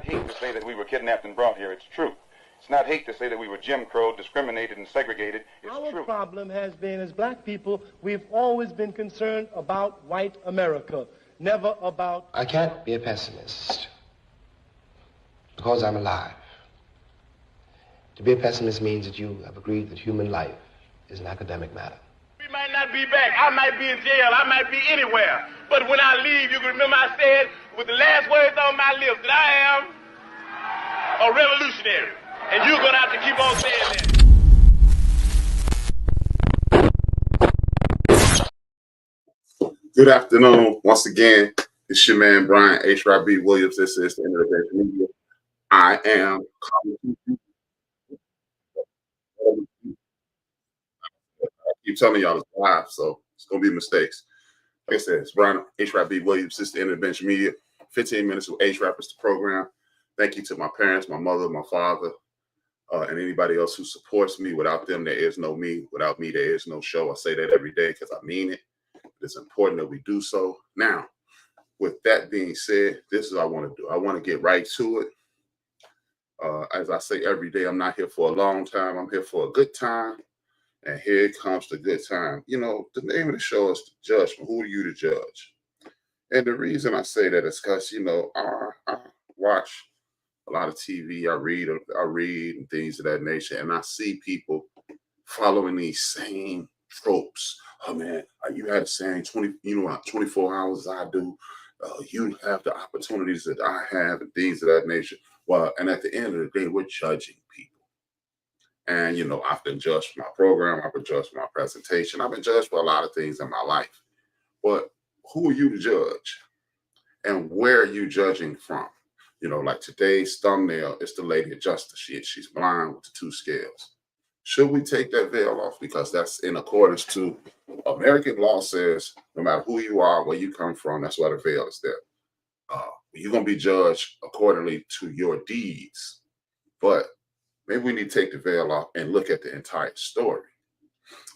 hate to say that we were kidnapped and brought here. It's true. It's not hate to say that we were Jim Crow, discriminated and segregated. It's true. Our problem has been, as black people, we've always been concerned about white America, never about... I can't be a pessimist because I'm alive. To be a pessimist means that you have agreed that human life is an academic matter. We might not be back. I might be in jail. I might be anywhere. But when I leave, you can remember I said with the last words on my lips that I am a revolutionary. And you're going to have to keep on saying that. Good afternoon. Once again, it's your man, Brian HRap Williams. This is the End of the Bench Media. I am I keep telling y'all it's live, so it's going to be mistakes. Like I said, it's Brian HRap Williams. This is the End of the Bench Media. 15 minutes with HRap is the program. Thank you to my parents, my mother, my father, and anybody else who supports me. Without them, there is no me. Without me, there is no show. I say that every day because I mean it. It's important that we do so. Now, with that being said, this is what I want to do. I want to get right to it. As I say every day, I'm not here for a long time. I'm here for a good time. And here comes the good time. You know, the name of the show is The Judgment. Who are you to judge? And the reason I say that is because, you know, I watch a lot of TV. I read and things of that nature. And I see people following these same tropes. Oh man, you had the same 24 hours as I do. You have the opportunities that I have and things of that nature. Well, and at the end of the day, we're judging people. And, you know, I've been judged for my program. I've been judged for my presentation. I've been judged for a lot of things in my life. But who are you to judge? And where are you judging from? You know, like today's thumbnail is the lady of justice. She's blind with the two scales. Should we take that veil off? Because that's in accordance to American law says, no matter who you are, where you come from, that's why the veil is there. You're going to be judged accordingly to your deeds. But maybe we need to take the veil off and look at the entire story.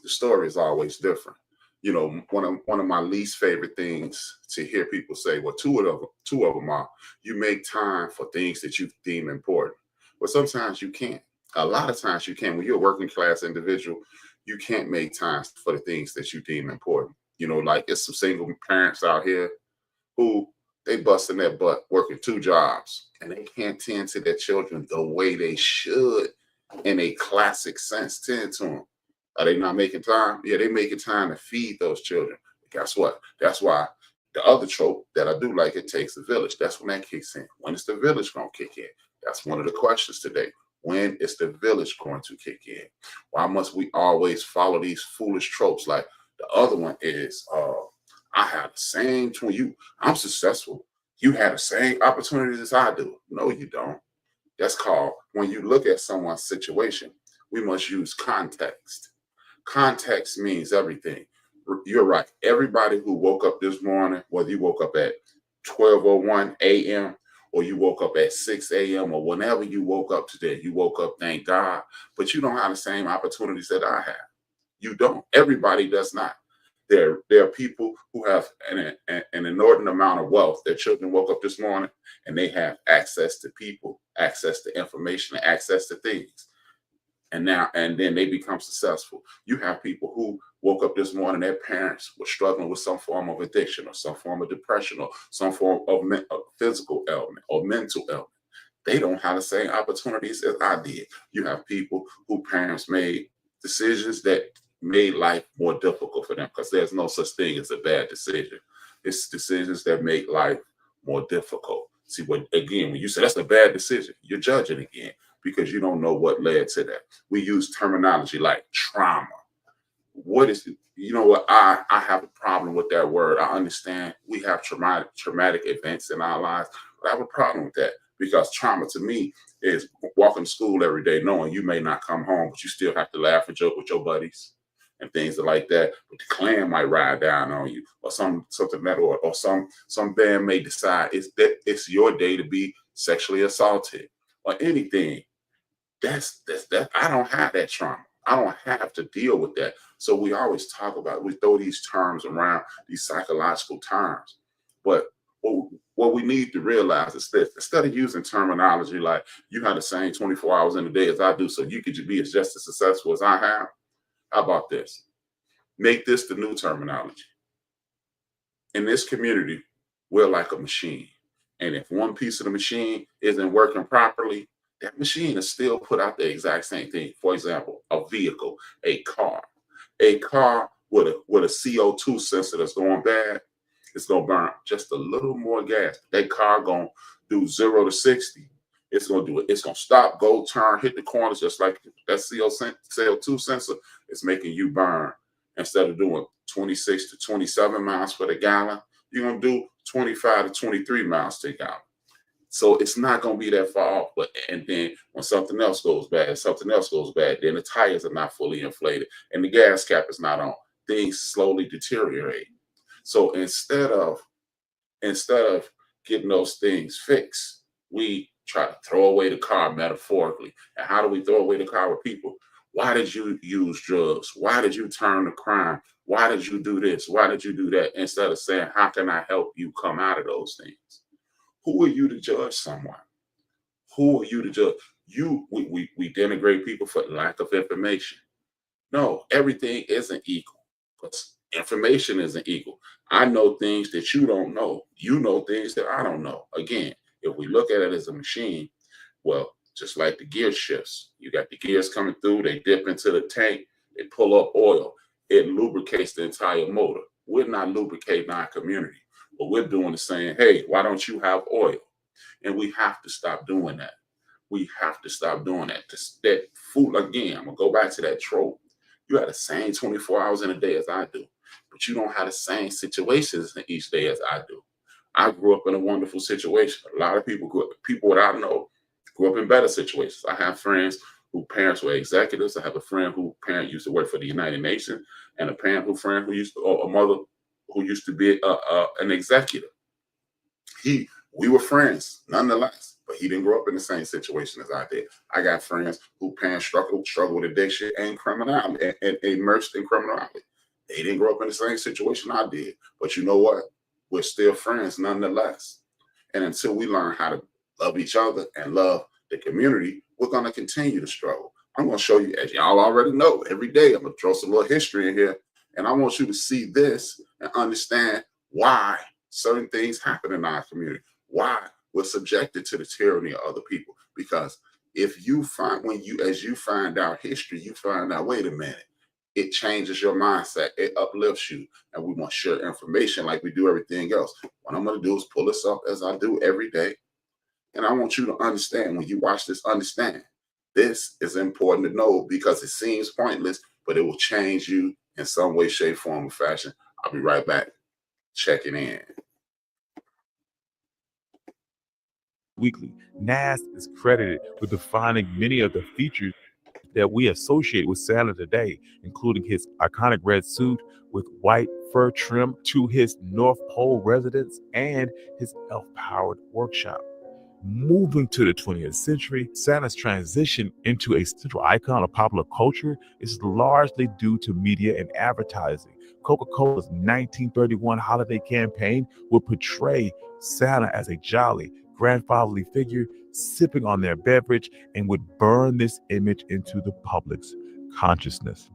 The story is always different. You know, one of my least favorite things to hear people say, well, two of them are, you make time for things that you deem important. But sometimes you can't. A lot of times you can. When you're a working class individual, you can't make time for the things that you deem important. You know, like it's some single parents out here who they busting their butt working 2 jobs and they can't tend to their children the way they should in a classic sense. Tend to them. Are they not making time? Yeah, they making time to feed those children. But guess what? That's why the other trope that I do like, it takes a village. That's when that kicks in. When is the village going to kick in? That's one of the questions today. When is the village going to kick in? Why must we always follow these foolish tropes? Like the other one is, I have the same to you. I'm successful. You have the same opportunities as I do. No, you don't. That's called, when you look at someone's situation, we must use context. Context means everything. You're right. Everybody who woke up this morning, whether you woke up at 12:01 a.m., or you woke up at 6 a.m. or whenever you woke up today, you woke up, thank God, but you don't have the same opportunities that I have. You don't. Everybody does not. There are people who have an inordinate amount of wealth. Their children woke up this morning and they have access to people, access to information, and access to things. And then they become successful. You have people who woke up this morning, their parents were struggling with some form of addiction or some form of depression or some form of physical ailment or mental ailment. They don't have the same opportunities as I did. You have people who parents made decisions that made life more difficult for them because there's no such thing as a bad decision. It's decisions that make life more difficult. See, when you say that's a bad decision, you're judging again, because you don't know what led to that. We use terminology like trauma. What is it? You know what? I have a problem with that word. I understand we have traumatic events in our lives, but I have a problem with that because trauma to me is walking to school every day knowing you may not come home, but you still have to laugh and joke with your buddies and things like that. But the Klan might ride down on you or something that, or some band may decide it's your day to be sexually assaulted or anything. That's I don't have that trauma. I don't have to deal with that. So we always talk about, we throw these terms around, these psychological terms. But what what we need to realize is this: instead of using terminology like you have the same 24 hours in a day as I do, so you could be just as successful as I have, how about this? Make this the new terminology. In this community, we're like a machine. And if one piece of the machine isn't working properly, that machine is still put out the exact same thing. For example, a vehicle, a car. A car with a CO2 sensor that's going bad, it's going to burn just a little more gas. That car going to do 0 to 60. It's going to do it. It's going to stop, go, turn, hit the corners, just like that CO2 sensor is making you burn. Instead of doing 26 to 27 miles per the gallon, you're going to do 25 to 23 miles per gallon. So it's not going to be that far off. And then when something else goes bad, then the tires are not fully inflated and the gas cap is not on. Things slowly deteriorate. So instead of getting those things fixed, we try to throw away the car metaphorically. And how do we throw away the car with people? Why did you use drugs? Why did you turn to crime? Why did you do this? Why did you do that? Instead of saying, how can I help you come out of those things? Who are you to judge someone? Who are you to judge? We denigrate people for lack of information. No, everything isn't equal. Because information isn't equal. I know things that you don't know. You know things that I don't know. Again, if we look at it as a machine, well, just like the gear shifts, you got the gears coming through, they dip into the tank, they pull up oil, it lubricates the entire motor. We're not lubricating our community. What we're doing is saying, hey, why don't you have oil? And we have to stop doing that. We have to stop doing that. That food, again, I'm going to go back to that trope. You have the same 24 hours in a day as I do, but you don't have the same situations in each day as I do. I grew up in a wonderful situation. A lot of people that I know grew up in better situations. I have friends whose parents were executives. I have a friend whose parent used to work for the United Nations, and a mother who used to be an executive. We were friends nonetheless, but he didn't grow up in the same situation as I did. I got friends whose parents struggled with addiction and criminality and immersed in criminality. They didn't grow up in the same situation I did, but you know what? We're still friends nonetheless. And until we learn how to love each other and love the community, we're going to continue to struggle. I'm going to show you, as y'all already know, every day I'm going to throw some little history in here, and I want you to see this and understand why certain things happen in our community, why we're subjected to the tyranny of other people. Because if you find, as you find out history, you find out, wait a minute, it changes your mindset, it uplifts you, and we want to share information like we do everything else. What I'm going to do is pull this up as I do every day. And I want you to understand, when you watch this, understand this is important to know, because it seems pointless, but it will change you in some way, shape, form, or fashion. I'll be right back. Checking in. Weekly, NAST is credited with defining many of the features that we associate with Santa today, including his iconic red suit with white fur trim to his North Pole residence and his elf-powered workshop. Moving to the 20th century, Santa's transition into a central icon of popular culture is largely due to media and advertising. Coca-Cola's 1931 holiday campaign would portray Santa as a jolly, grandfatherly figure sipping on their beverage, and would burn this image into the public's consciousness.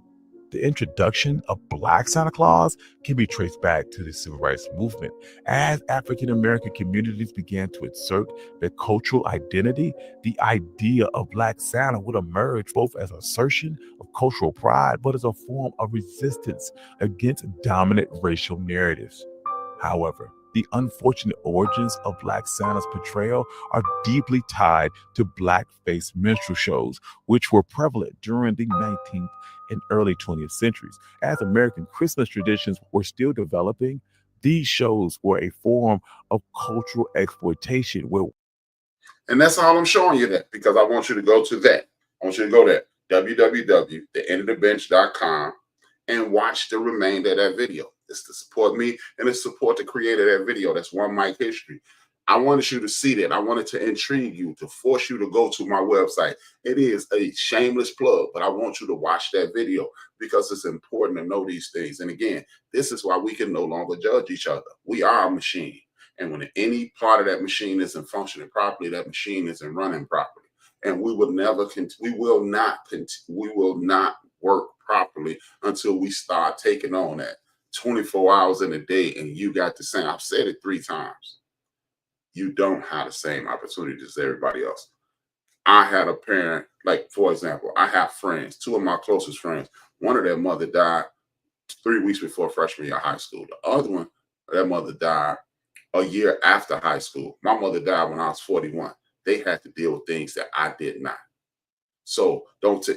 The introduction of Black Santa Claus can be traced back to the Civil Rights Movement. As African American communities began to assert their cultural identity, the idea of Black Santa would emerge both as an assertion of cultural pride, but as a form of resistance against dominant racial narratives. However, the unfortunate origins of Black Santa's portrayal are deeply tied to blackface minstrel shows, which were prevalent during the 19th and early 20th centuries. As American Christmas traditions were still developing, these shows were a form of cultural exploitation. And that's all I'm showing you, that because I want you to go to that. I want you to go there, www.thendofdabench.com, and watch the remainder of that video. It's to support me, and it's support the creator of that video. That's One Mic History. I wanted you to see that. I wanted to intrigue you, to force you to go to my website. It is a shameless plug, but I want you to watch that video because it's important to know these things. And again, this is why we can no longer judge each other. We are a machine. And when any part of that machine isn't functioning properly, that machine isn't running properly. And we will not work properly until we start taking on that 24 hours in a day. And you got the same, I've said it 3 times. You don't have the same opportunities as everybody else. I had a parent, like, for example, I have friends, 2 of my closest friends. One of their mother died 3 weeks before freshman year of high school. The other one, their mother died a year after high school. My mother died when I was 41. They had to deal with things that I did not. So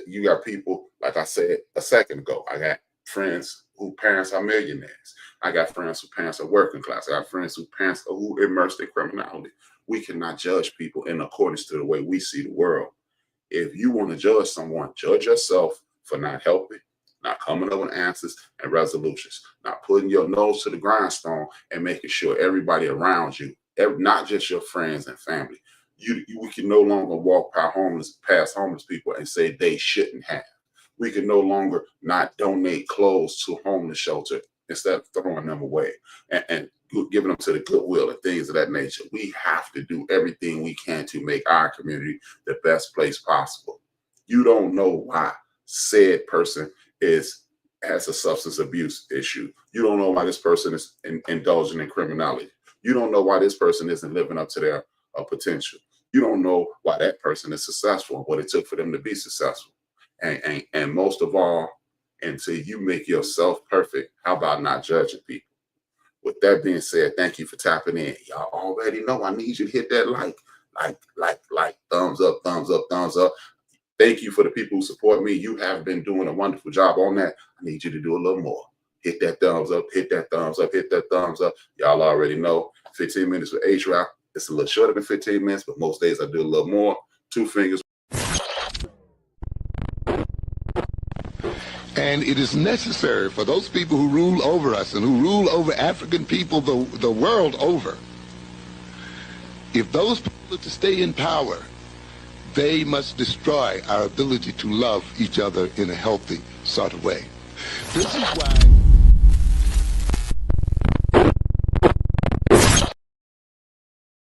you got people, like I said a second ago, I got friends whose parents are millionaires. I got friends whose parents are working class. I got friends whose parents are immersed in criminality. We cannot judge people in accordance to the way we see the world. If you want to judge someone, judge yourself for not helping, not coming up with answers and resolutions, not putting your nose to the grindstone and making sure everybody around you, not just your friends and family, we can no longer walk past homeless people and say they shouldn't have. We can no longer not donate clothes to homeless shelter instead of throwing them away and giving them to the Goodwill and things of that nature. We have to do everything we can to make our community the best place possible. You don't know why said person has a substance abuse issue. You don't know why this person is indulging in criminality. You don't know why this person isn't living up to their potential. You don't know why that person is successful and what it took for them to be successful. And most of all, until you make yourself perfect, how about not judging people? With that being said, thank you for tapping in. Y'all already know I need you to hit that like, thumbs up, thumbs up, thumbs up. Thank you for the people who support me. You have been doing a wonderful job on that. I need you to do a little more. Hit that thumbs up, hit that thumbs up, hit that thumbs up. Y'all already know 15 minutes with HRap. It's a little shorter than 15 minutes, but most days I do a little more. 2 fingers. And it is necessary for those people who rule over us and who rule over African people the world over, if those people are to stay in power, they must destroy our ability to love each other in a healthy sort of way. This is why